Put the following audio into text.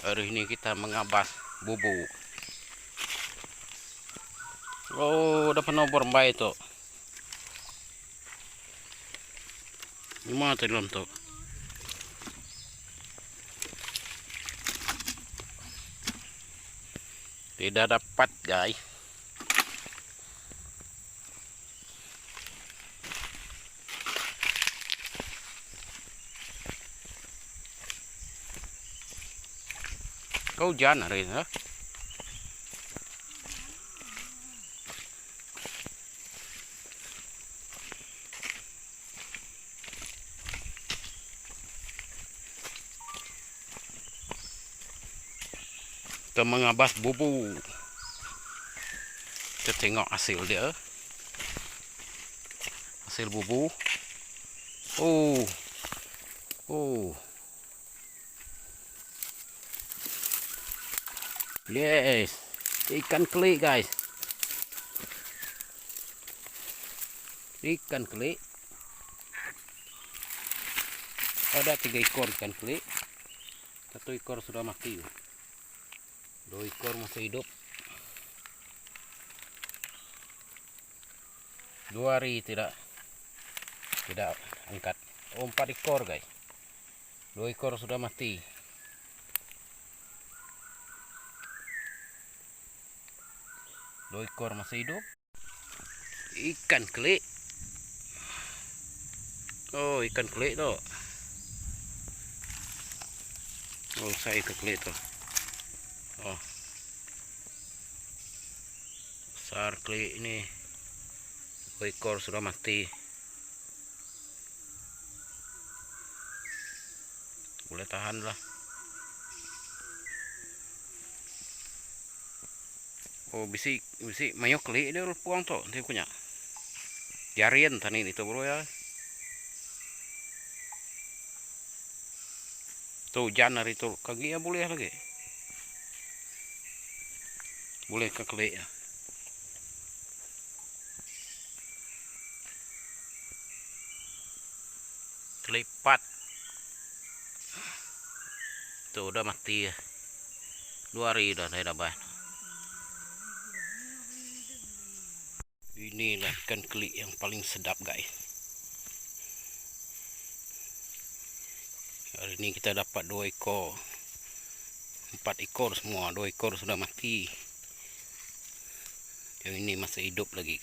Hari ini kita mengabas bubu. Oh, udah penuh berembay itu. Gimana tadi tuh? Tidak dapat, guys. Kau hujan hari ini, ha? Kita mengabas bubu. Kita tengok hasil dia. Hasil bubu. Oh. Yes. Ikan keli, guys. Ikan keli. Ada 3 ekor ikan keli. 1 ekor sudah mati. 2 ekor masih hidup. 2 hari tidak angkat. 4 ekor, guys. 2 ekor sudah mati. 2 ekor masih hidup. Ikan keli. Oh, ikan keli tuh. Oh, saya ikan keli tuh. Oh, besar keli ini. 2 ekor sudah mati. Boleh tahan lah. Oh, bisi mayok keli dia puang tuh, dia punya. Jarian tani itu bro ya. Tuh hujan hari itu kaki ya boleh lagi. Boleh ke keli ya. Kelipat. Tuh udah mati ya. 2 hari udah dapat. Inilah ikan keli yang paling sedap, guys. Hari ini kita dapat 2 ekor. 4 ekor semua, 2 ekor sudah mati. Yang ini masih hidup lagi.